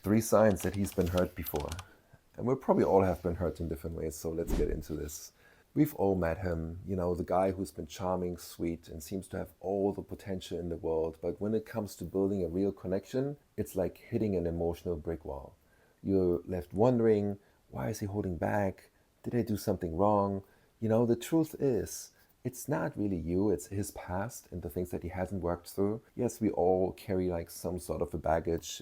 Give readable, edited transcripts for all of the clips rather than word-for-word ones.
3 signs that he's been hurt before. And we probably all have been hurt in different ways, so let's get into this. We've all met him, the guy who's been charming, sweet, and seems to have all the potential in the world. But when it comes to building a real connection, it's like hitting an emotional brick wall. You're left wondering, why is he holding back? Did I do something wrong? The truth is, it's not really you, it's his past and the things that he hasn't worked through. Yes, we all carry like some sort of a baggage,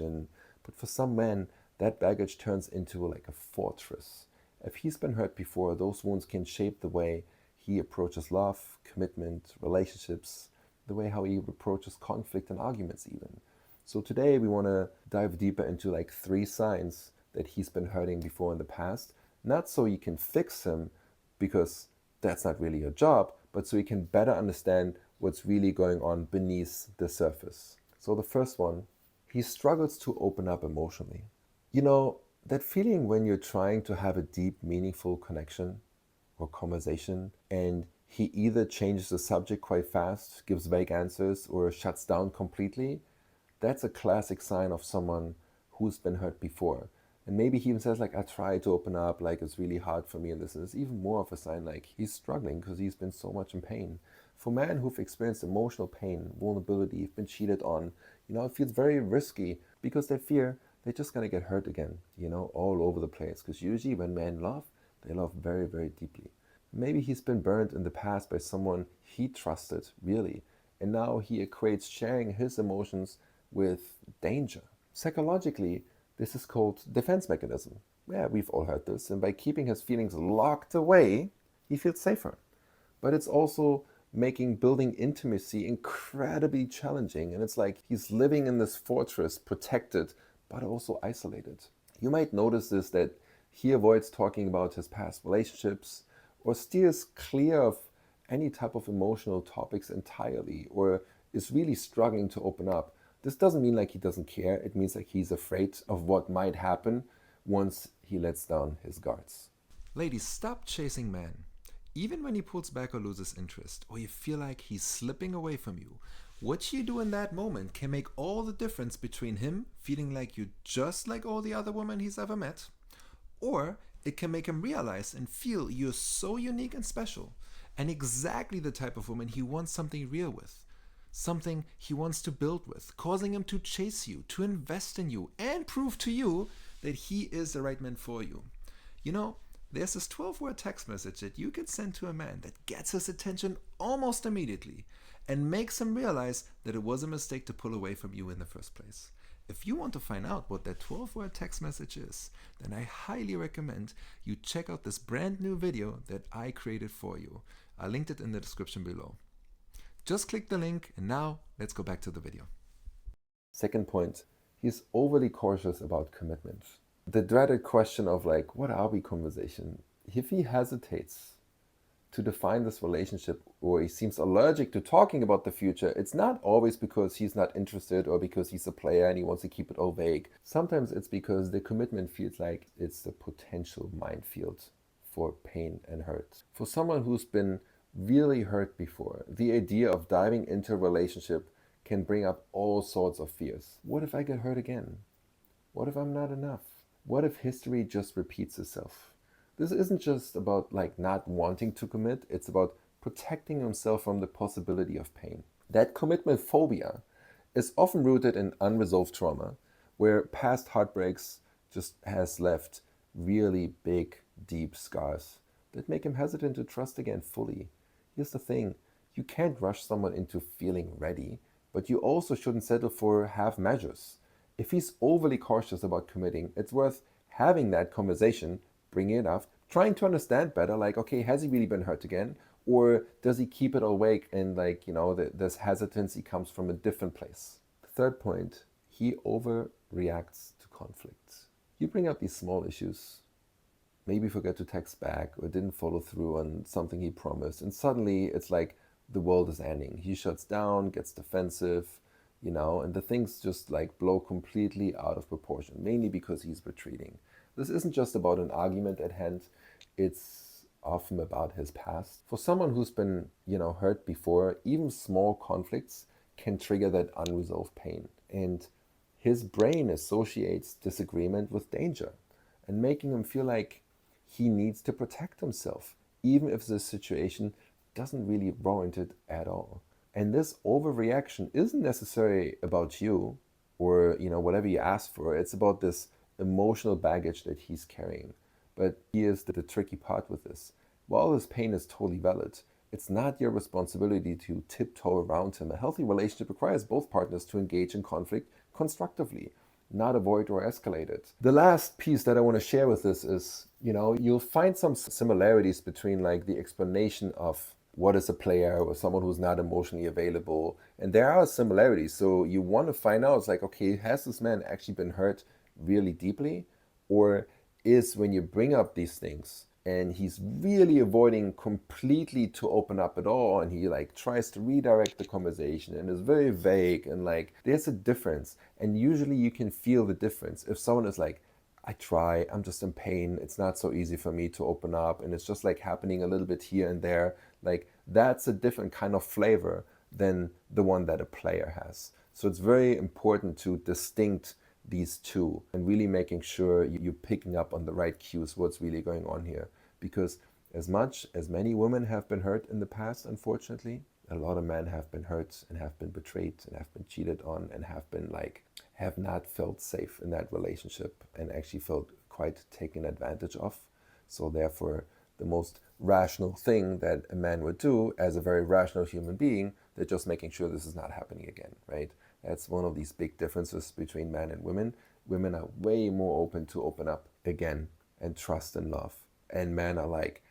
but for some men, that baggage turns into like a fortress. If he's been hurt before, those wounds can shape the way he approaches love, commitment, relationships, the way how he approaches conflict and arguments even. So today we want to dive deeper into like 3 signs that he's been hurting before in the past, not so you can fix him, because that's not really your job, but so you can better understand what's really going on beneath the surface. So the first one, he struggles to open up emotionally. That feeling when you're trying to have a deep, meaningful connection or conversation, and he either changes the subject quite fast, gives vague answers, or shuts down completely, that's a classic sign of someone who's been hurt before. And maybe he even says like, I try to open up, like it's really hard for me, and this is even more of a sign like he's struggling because he's been so much in pain. For men who've experienced emotional pain, vulnerability, have been cheated on, it feels very risky because they fear they're just going to get hurt again, all over the place. Because usually when men love, they love very, very deeply. Maybe he's been burned in the past by someone he trusted, really. And now he equates sharing his emotions with danger. Psychologically, this is called defense mechanism. Yeah, we've all heard this. And by keeping his feelings locked away, he feels safer. But it's also making building intimacy incredibly challenging. And it's like he's living in this fortress, protected, but also isolated. You might notice this, that he avoids talking about his past relationships or steers clear of any type of emotional topics entirely, or is really struggling to open up. This doesn't mean like he doesn't care. It means like he's afraid of what might happen once he lets down his guards. Ladies, stop chasing men. Even when he pulls back or loses interest, or you feel like he's slipping away from you, what you do in that moment can make all the difference between him feeling like you're just like all the other women he's ever met, or it can make him realize and feel you're so unique and special, and exactly the type of woman he wants something real with, something he wants to build with, causing him to chase you, to invest in you, and prove to you that he is the right man for you. There's this 12-word text message that you can send to a man that gets his attention almost immediately and makes him realize that it was a mistake to pull away from you in the first place. If you want to find out what that 12-word text message is, then I highly recommend you check out this brand new video that I created for you. I linked it in the description below. Just click the link, and now let's go back to the video. Second point, he's overly cautious about commitment. The dreaded question of like, what are we conversation? If he hesitates to define this relationship, or he seems allergic to talking about the future, it's not always because he's not interested or because he's a player and he wants to keep it all vague. Sometimes it's because the commitment feels like it's the potential minefield for pain and hurt. For someone who's been really hurt before, the idea of diving into a relationship can bring up all sorts of fears. What if I get hurt again? What if I'm not enough? What if history just repeats itself? This isn't just about like not wanting to commit, it's about protecting himself from the possibility of pain. That commitment phobia is often rooted in unresolved trauma, where past heartbreaks just has left really big, deep scars that make him hesitant to trust again fully. Here's the thing, you can't rush someone into feeling ready, but you also shouldn't settle for half measures. If he's overly cautious about committing, it's worth having that conversation, bringing it up, trying to understand better, like, okay, has he really been hurt again? Or does he keep it awake and this hesitancy comes from a different place? The third point, he overreacts to conflicts. You bring up these small issues, maybe forget to text back or didn't follow through on something he promised, and suddenly it's like the world is ending. He shuts down, gets defensive, and the things just like blow completely out of proportion, mainly because he's retreating. This isn't just about an argument at hand, it's often about his past. For someone who's been, hurt before, even small conflicts can trigger that unresolved pain. And his brain associates disagreement with danger and making him feel like he needs to protect himself, even if the situation doesn't really warrant it at all. And this overreaction isn't necessarily about you or whatever you ask for. It's about this emotional baggage that he's carrying. But here's the tricky part with this. While his pain is totally valid, it's not your responsibility to tiptoe around him. A healthy relationship requires both partners to engage in conflict constructively, not avoid or escalate it. The last piece that I want to share with this is, you'll find some similarities between like the explanation of what is a player or someone who's not emotionally available. And there are similarities. So you want to find out, it's like, okay, has this man actually been hurt really deeply? Or is when you bring up these things and he's really avoiding completely to open up at all, and he like tries to redirect the conversation and is very vague, and like there's a difference. And usually you can feel the difference. If someone is like, I try, I'm just in pain, it's not so easy for me to open up, and it's just like happening a little bit here and there, like that's a different kind of flavor than the one that a player has. So it's very important to distinct these two and really making sure you're picking up on the right cues, what's really going on here. Because as much as many women have been hurt in the past, unfortunately, a lot of men have been hurt and have been betrayed and have been cheated on and have not felt safe in that relationship and actually felt quite taken advantage of. So therefore, the most rational thing that a man would do as a very rational human being, they're just making sure this is not happening again, right? That's one of these big differences between men and women. Women are way more open to open up again and trust and love. And men are like,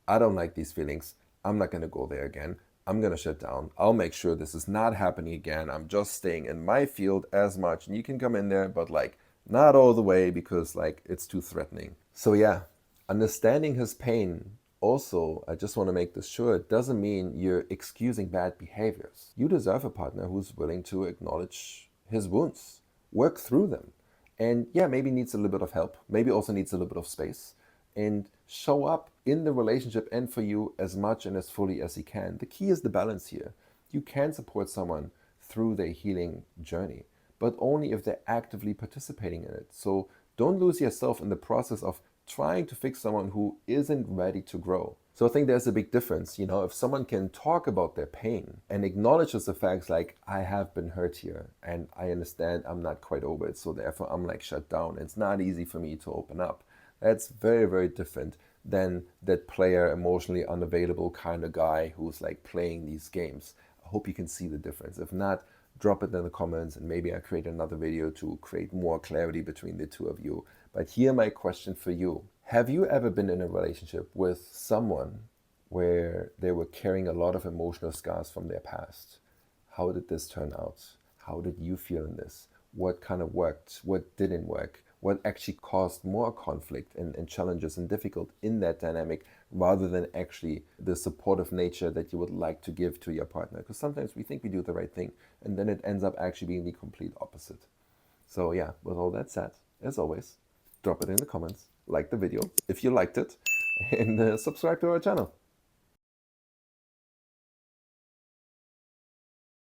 I don't like these feelings. I'm not going to go there again. I'm going to shut down. I'll make sure this is not happening again. I'm just staying in my field as much. And you can come in there, but like not all the way because like it's too threatening. So yeah, understanding his pain. Also, I just want to make this sure, it doesn't mean you're excusing bad behaviors. You deserve a partner who's willing to acknowledge his wounds, work through them. And yeah, maybe needs a little bit of help. Maybe also needs a little bit of space. And show up in the relationship and for you as much and as fully as he can. The key is the balance here. You can support someone through their healing journey, but only if they're actively participating in it. So don't lose yourself in the process of trying to fix someone who isn't ready to grow. So I think there's a big difference. If someone can talk about their pain and acknowledges the facts like, I have been hurt here and I understand I'm not quite over it, so therefore I'm like shut down. It's not easy for me to open up. That's very, very different than that player, emotionally unavailable kind of guy who's like playing these games. I hope you can see the difference. If not, drop it in the comments and maybe I create another video to create more clarity between the two of you. But here my question for you. Have you ever been in a relationship with someone where they were carrying a lot of emotional scars from their past? How did this turn out? How did you feel in this? What kind of worked? What didn't work? What actually caused more conflict and challenges and difficult in that dynamic rather than actually the supportive nature that you would like to give to your partner? Because sometimes we think we do the right thing and then it ends up actually being the complete opposite. So yeah, with all that said, as always, drop it in the comments, like the video if you liked it, and subscribe to our channel.